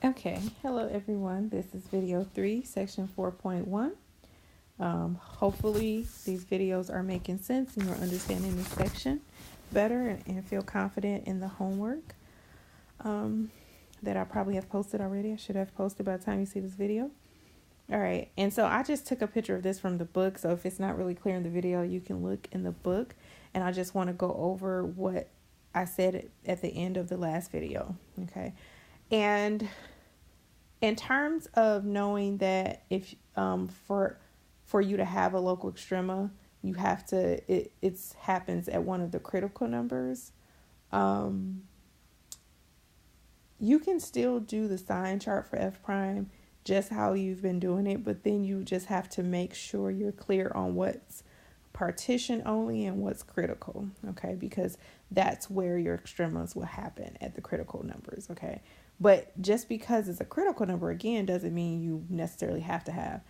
Okay, hello everyone. This is video 3, section 4.1. Hopefully these videos are making sense and you're understanding this section better and feel confident in the homework that I probably have posted already. I should have posted by the time you see this video. All right, and so I just took a picture of this from the book, so if it's not really clear in the video, you can look in the book, and I just want to go over what I said at the end of the last video, okay? And in terms of knowing that if for you to have a local extrema, you have to it happens at one of the critical numbers. You can still do the sign chart for F prime just how you've been doing it, but then you just have to make sure you're clear on what's partition only and what's critical, okay? Because that's where your extremas will happen, at the critical numbers, okay? But just because it's a critical number, again, doesn't mean you necessarily have to have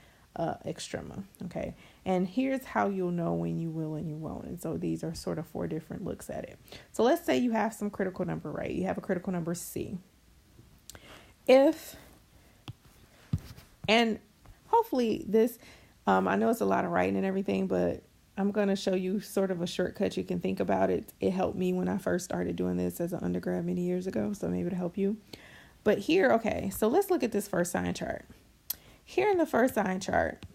extrema, okay? And here's how you'll know when you will and you won't. And so these are sort of 4 different looks at it. So let's say you have some critical number, right? You have a critical number C. And hopefully this, I know it's a lot of writing and everything, but I'm going to show you sort of a shortcut you can think about it. It helped me when I first started doing this as an undergrad many years ago, so maybe it'll help you. But here, okay, so let's look at this first sign chart. Here in the first sign chart,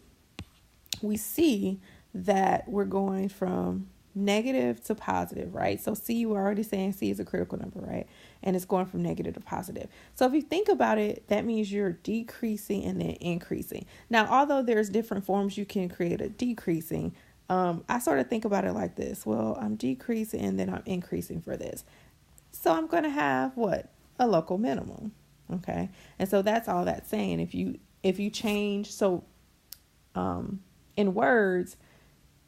we see that we're going from negative to positive, right? So C, we're already saying C is a critical number, right? And it's going from negative to positive. So if you think about it, that means you're decreasing and then increasing. Now, although there's different forms you can create a decreasing, I sort of think about it like this. Well, I'm decreasing and then I'm increasing for this. So I'm going to have what? A local minimum. Okay. And so that's all that's saying. If you change, so in words,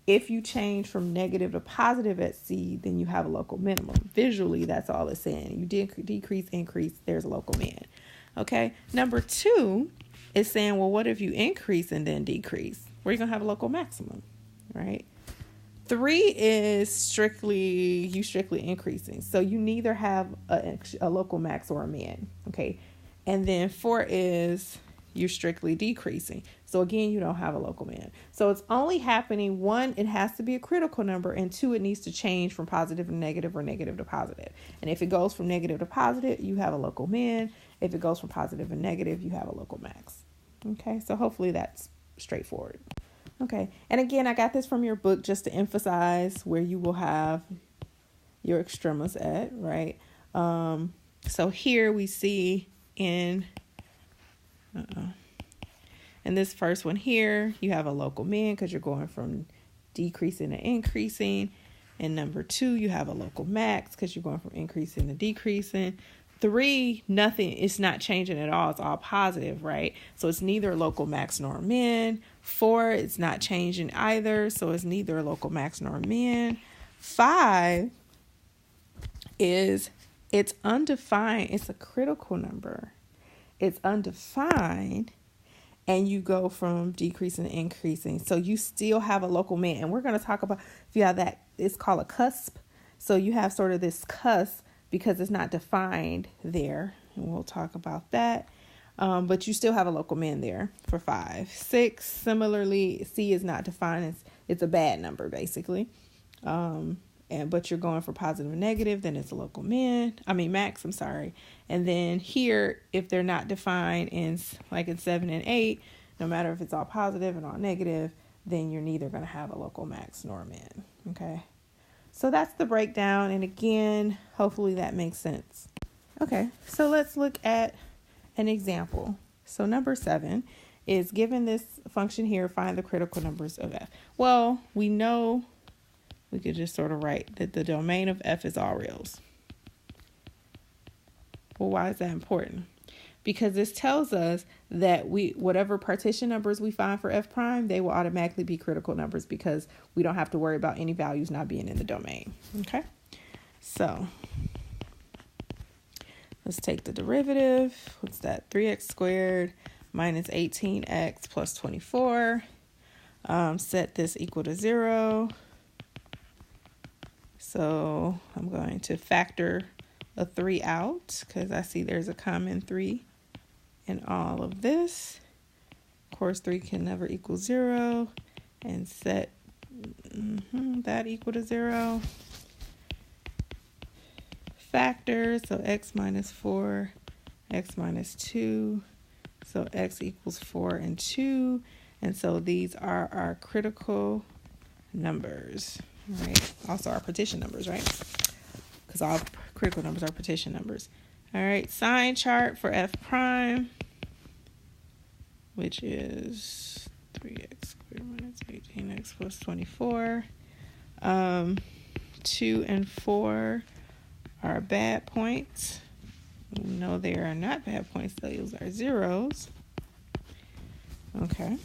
if you change from negative to positive at C, then you have a local minimum. Visually, that's all it's saying. You decrease, increase, there's a local min. Okay. Number 2 is saying, well, what if you increase and then decrease? Where are you going to have a local maximum, right? 3 is strictly increasing. So you neither have a local max or a min. Okay. And then 4 is you're strictly decreasing. So again, you don't have a local min. So it's only happening, 1, it has to be a critical number, and 2, it needs to change from positive to negative or negative to positive. And if it goes from negative to positive, you have a local min. If it goes from positive to negative, you have a local max. Okay, so hopefully that's straightforward. Okay, and again, I got this from your book just to emphasize where you will have your extremas at, right? So here we see in this first one here, you have a local min because you're going from decreasing to increasing. And number 2, you have a local max because you're going from increasing to decreasing. 3, nothing, it's not changing at all. It's all positive, right? So it's neither a local max nor a min. 4, it's not changing either. So it's neither a local max nor a min. 5 is, it's undefined. It's a critical number. It's undefined, and you go from decreasing to increasing. So you still have a local min. And we're going to talk about, if you have that, it's called a cusp. So you have sort of this cusp because it's not defined there. And we'll talk about that. But you still have a local min there for 5. 6, similarly, C is not defined. It's a bad number, basically. But you're going for positive and negative, then it's a local max, I'm sorry. And then here, if they're not defined in 7 and 8, no matter if it's all positive and all negative, then you're neither going to have a local max nor a min. Okay. So that's the breakdown. And again, hopefully that makes sense. Okay. So let's look at an example. So number 7 is, given this function here, find the critical numbers of F. Well, we know we could just sort of write that the domain of F is all reals. Well, why is that important? Because this tells us that whatever partition numbers we find for F prime, they will automatically be critical numbers because we don't have to worry about any values not being in the domain. Okay, so let's take the derivative. What's that? 3x squared minus 18x plus 24. Set this equal to 0. So I'm going to factor a 3 out because I see there's a common 3 and all of this. Of course, 3 can never equal 0, and set that equal to 0. Factors, so x minus 4, x minus 2, so x equals 4 and 2, and so these are our critical numbers, right? Also our partition numbers, right? Because all critical numbers are partition numbers. All right, sign chart for f prime, which is 3x squared minus 18x plus 24. 2 and 4 are bad points. No, they are not bad points. Those are zeros. Okay.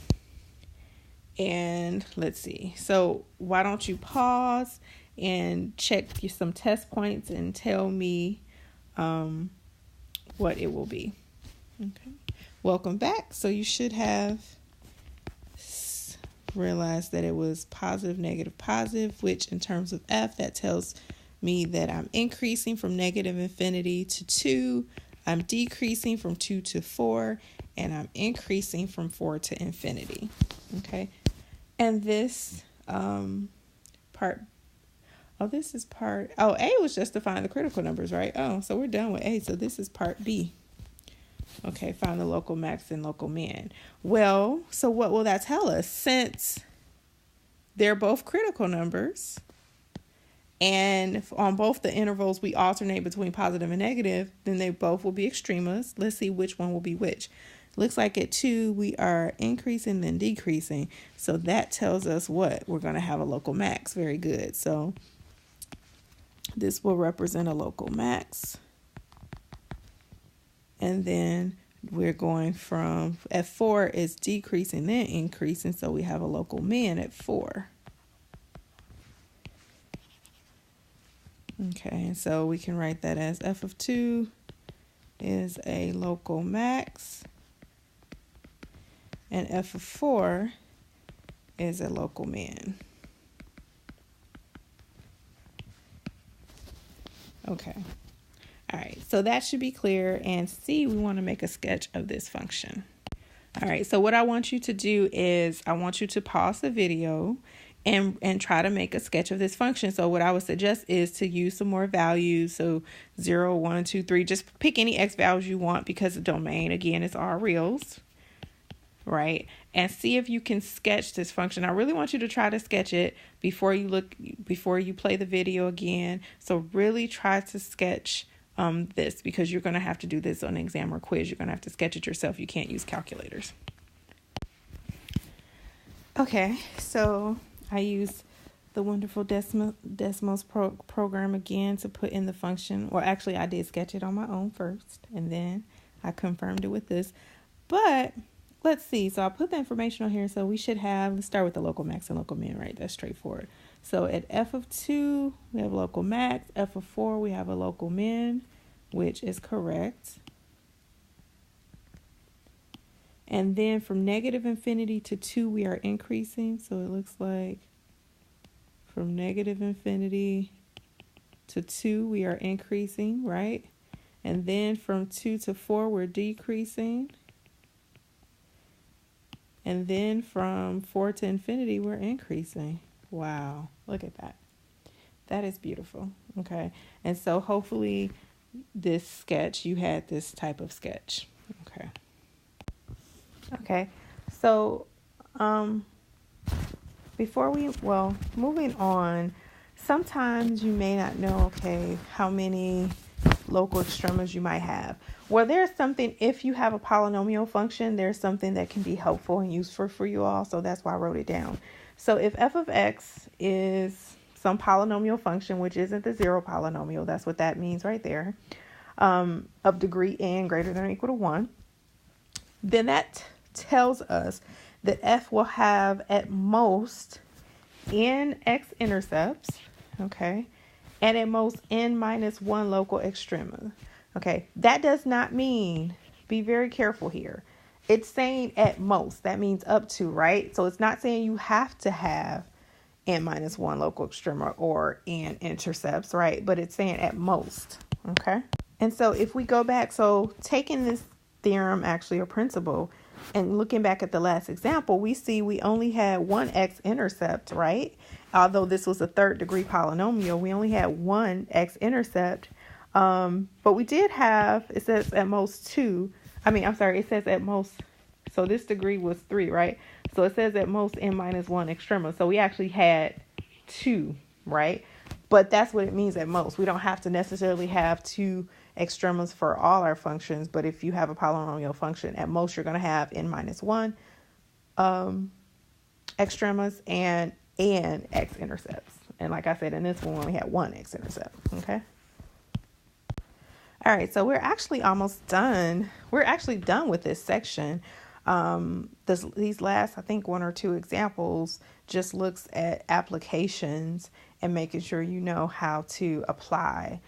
And let's see. So why don't you pause and check some test points and tell me what it will be. Okay. Welcome back. So you should have realized that it was positive, negative, positive, which in terms of f, that tells me that I'm increasing from negative infinity to 2. I'm decreasing from 2 to 4. And I'm increasing from 4 to infinity. Okay. And this part, this is part, A was just to find the critical numbers, right? So we're done with A. So this is part B. Okay, find the local max and local min. Well, so what will that tell us? Since they're both critical numbers, and on both the intervals we alternate between positive and negative, then they both will be extremas. Let's see which one will be which. Looks like at 2, we are increasing then decreasing. So that tells us what? We're going to have a local max. Very good. So this will represent a local max. And then we're going from, at 4 is decreasing then increasing. So we have a local min at 4. Okay, so we can write that as f of 2 is a local max. And f of 4 is a local min. Okay. All right. So that should be clear. And C, we want to make a sketch of this function. All right. So what I want you to do is I want you to pause the video and try to make a sketch of this function. So what I would suggest is to use some more values. So 0, 1, 2, 3. Just pick any x values you want because the domain, again, is all reals. Right? And see if you can sketch this function. I really want you to try to sketch it before you play the video again. So really try to sketch this, because you're going to have to do this on an exam or quiz. You're going to have to sketch it yourself. You can't use calculators. Okay, so I use the wonderful Desmos program again to put in the function. Well, actually, I did sketch it on my own first, and then I confirmed it with this. But let's see. So I'll put the information on here. So we should have, let's start with the local max and local min, right? That's straightforward. So at f of 2, we have local max. F of 4, we have a local min, which is correct. And then from negative infinity to 2, we are increasing. So it looks like from negative infinity to 2, we are increasing, right? And then from 2 to 4, we're decreasing. And then from 4 to infinity, we're increasing. Wow, look at that. That is beautiful. Okay, and so hopefully this sketch, you had this type of sketch. Okay, so moving on, sometimes you may not know, how many local extremas you might have. Well, there's something, if you have a polynomial function, there's something that can be helpful and useful for you all. So that's why I wrote it down. So if f of x is some polynomial function, which isn't the zero polynomial, that's what that means right there, of degree n greater than or equal to 1, then that tells us that f will have at most n x-intercepts, okay, and at most n minus 1 local extrema. Okay, that does not mean, be very careful here. It's saying at most, that means up to, right? So it's not saying you have to have n minus 1 local extrema or n intercepts, right? But it's saying at most, okay? And so if we go back, so taking this theorem actually a principle. And looking back at the last example, we see we only had one x-intercept, right? Although this was a third degree polynomial, we only had one x-intercept. But we did have, it says at most two. It says at most, so this degree was 3, right? So it says at most n minus 1 extrema. So we actually had 2, right? But that's what it means at most. We don't have to necessarily have 2 extremas for all our functions, but if you have a polynomial function, at most you're going to have n minus 1 extremas and x-intercepts. And like I said, in this one, we had 1 x-intercept, okay? All right, so we're actually almost done. We're actually done with this section. These last, I think, 1 or 2 examples just looks at applications and making sure you know how to apply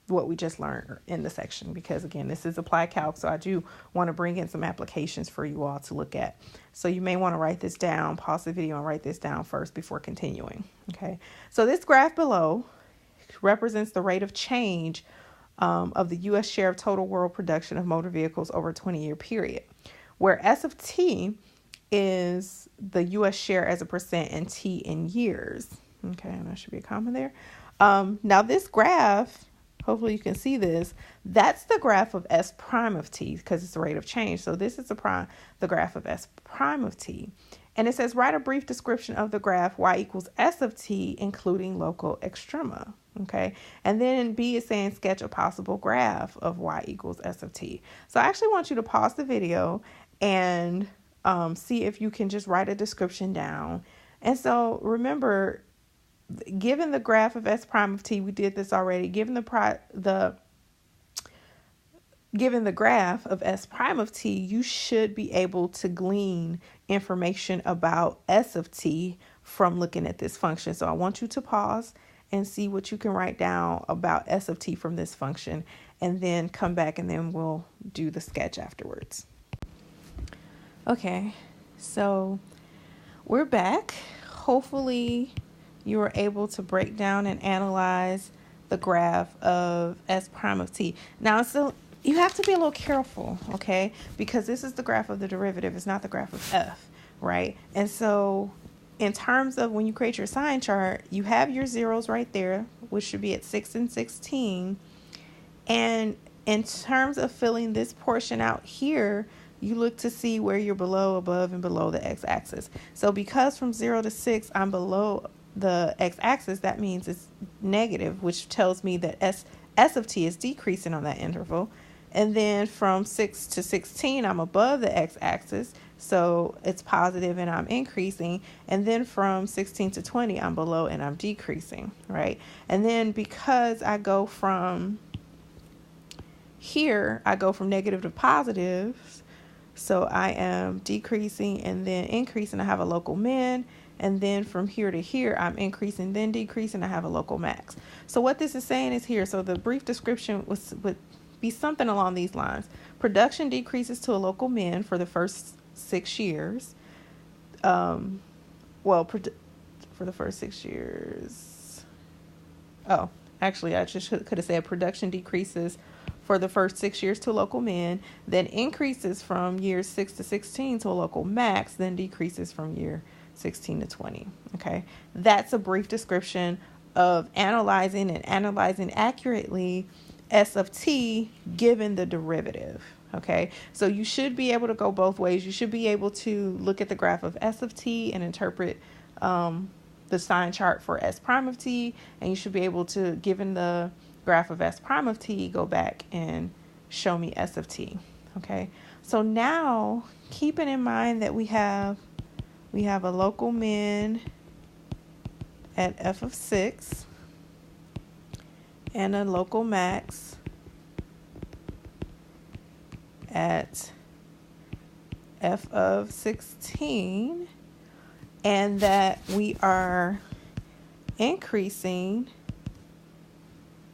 what we just learned in the section, because again, this is applied calc, so I do want to bring in some applications for you all to look at. So you may want to write this down, pause the video and write this down first before continuing. Okay, so this graph below represents the rate of change of the U.S. share of total world production of motor vehicles over a 20-year period, where S of T is the U.S. share as a percent and T in years. Okay, and there should be a comma there. Now this graph, hopefully you can see this, that's the graph of S prime of T because it's the rate of change. So this is the graph of S prime of T. And it says, write a brief description of the graph y equals S of T, including local extrema. Okay. And then B is saying, sketch a possible graph of y equals S of T. So I actually want you to pause the video and see if you can just write a description down. And so remember, given the graph of S prime of T, we did this already. Given the graph of S prime of T, you should be able to glean information about S of T from looking at this function. So I want you to pause and see what you can write down about S of T from this function, and then come back and then we'll do the sketch afterwards. Okay, so we're back. Hopefully you were able to break down and analyze the graph of S prime of T. Now, so you have to be a little careful, okay? Because this is the graph of the derivative. It's not the graph of F, right? And so in terms of when you create your sign chart, you have your zeros right there, which should be at 6 and 16. And in terms of filling this portion out here, you look to see where you're below, above, and below the x-axis. So because from 0 to 6, I'm below the x-axis, that means it's negative, which tells me that S of T is decreasing on that interval. And then from 6 to 16, I'm above the x-axis, so it's positive and I'm increasing. And then from 16 to 20, I'm below and I'm decreasing, right? And then because I go from here, I go from negative to positive, so I am decreasing and then increasing. I have a local min. And then from here to here, I'm increasing, then decreasing. I have a local max. So what this is saying is here. So the brief description would be something along these lines. Production decreases to a local min for the first 6 years. For the first 6 years. Oh, actually, I just could have said production decreases for the first 6 years to a local min, then increases from years 6 to 16 to a local max, then decreases from year 16 to 20. Okay, that's a brief description of analyzing accurately S of T given the derivative. Okay, so you should be able to go both ways. You should be able to look at the graph of S of T and interpret the sign chart for S prime of T, and you should be able to, given the graph of S prime of T, go back and show me S of T. Okay, so now keeping in mind that we have a local min at F of 6 and a local max at F of 16, and that we are increasing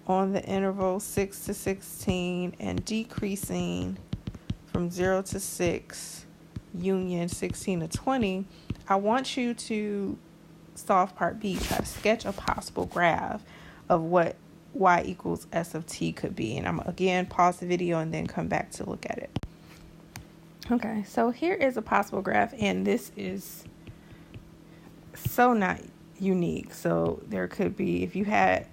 on the interval 6 to 16 and decreasing from 0 to 6, union 16 to 20, I want you to solve part B. Try to sketch a possible graph of what y equals s of t could be. And I'm again pause the video and then come back to look at it. Okay, so here is a possible graph, and this is so not unique. So there could be, if you have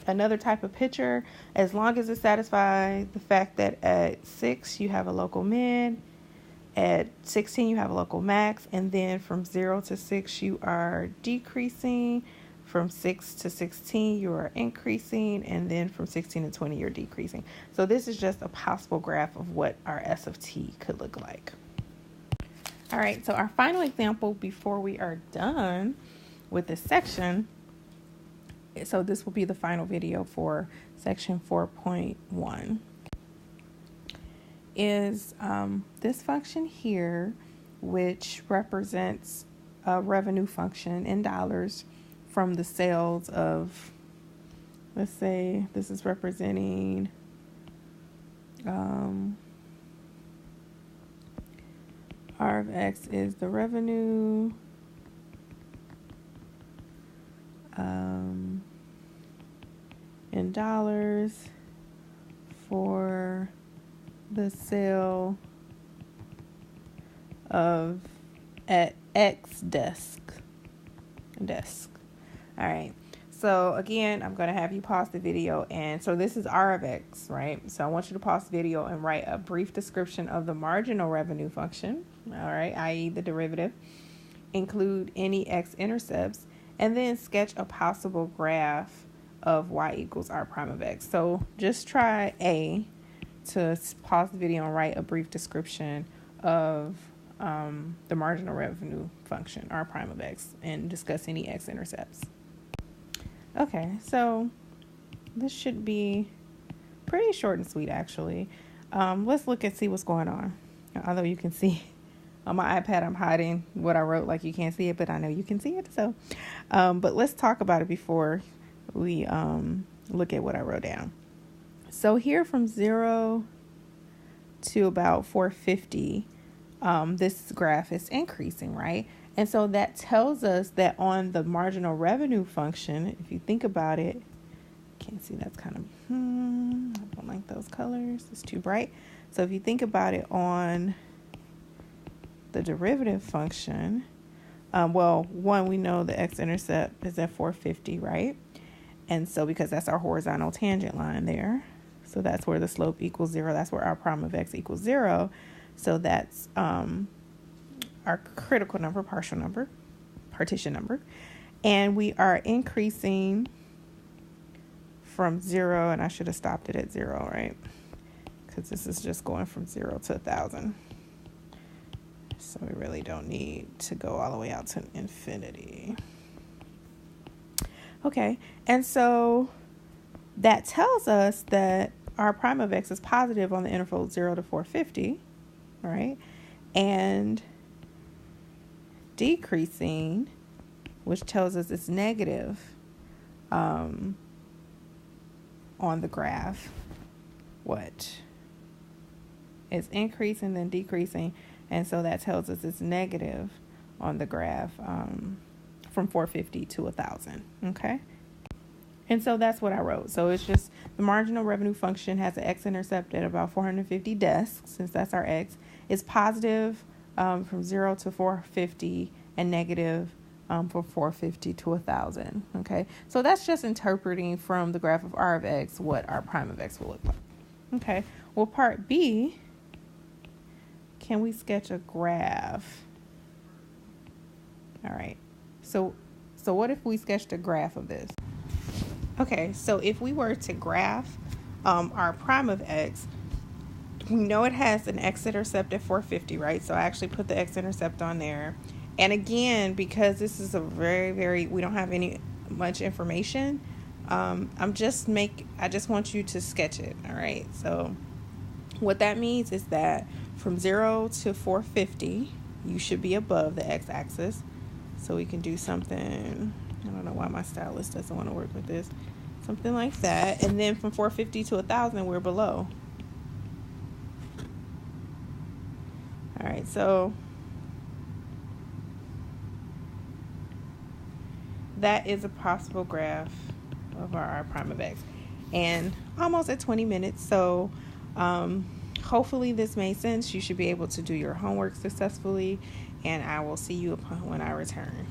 another type of picture, as long as it satisfies the fact that at 6 you have a local min, at 16 you have a local max, and then from 0 to 6 you are decreasing, from 6 to 16 you are increasing, and then from 16 to 20 you're decreasing. So this is just a possible graph of what our S of t could look like. All right, so our final example before we are done with this section, so this will be the final video for section 4.1, is this function here, which represents a revenue function in dollars from the sales of, let's say this is representing R of X is the revenue in dollars for the sale of at X desk. All right, so again, I'm going to have you pause the video, and so this is R of X, right? So I want you to pause the video and write a brief description of the marginal revenue function, all right, i.e. the derivative, include any x-intercepts, and then sketch a possible graph of y equals R prime of X. So just try A, to pause the video and write a brief description of the marginal revenue function, R prime of X, and discuss any x-intercepts. Okay, so this should be pretty short and sweet, actually. Let's look and see what's going on. Although you can see on my iPad, I'm hiding what I wrote like you can't see it, but I know you can see it. So, but let's talk about it before we look at what I wrote down. So here from 0 to about 450, this graph is increasing, right? And so that tells us that on the marginal revenue function, if you think about it, can't see, that's kind of, I don't like those colors, it's too bright. So if you think about it on the derivative function, well, one, we know the x-intercept is at 450, right? And so because that's our horizontal tangent line there, so that's where the slope equals 0, that's where our prime of X equals 0. So that's our critical number, partition number. And we are increasing from 0, and I should have stopped it at 0, right? Because this is just going from 0 to 1,000. So we really don't need to go all the way out to infinity. Okay, and so that tells us that our prime of X is positive on the interval 0 to 450, right? And decreasing, which tells us it's negative on the graph. What? It's increasing, then decreasing, and so that tells us it's negative on the graph from 450 to 1,000, okay? And so that's what I wrote. So it's just the marginal revenue function has an x-intercept at about 450 desks, since that's our x. It's positive from 0 to 450 and negative from 450 to 1,000, okay? So that's just interpreting from the graph of R of X what our prime of X will look like, okay? Well, part B, can we sketch a graph? All right. So what if we sketched a graph of this? Okay, so if we were to graph our prime of X, we know it has an x-intercept at 450, right? So I actually put the x-intercept on there. And again, because this is a very, we don't have much information, I just want you to sketch it, all right? So what that means is that from 0 to 450, you should be above the x-axis. So we can do something, I don't know why my stylist doesn't want to work with this, something like that. And then from 450 to 1,000, we're below. All right, so that is a possible graph of our Primavexx. And almost at 20 minutes. So hopefully this made sense. You should be able to do your homework successfully. And I will see you when I return.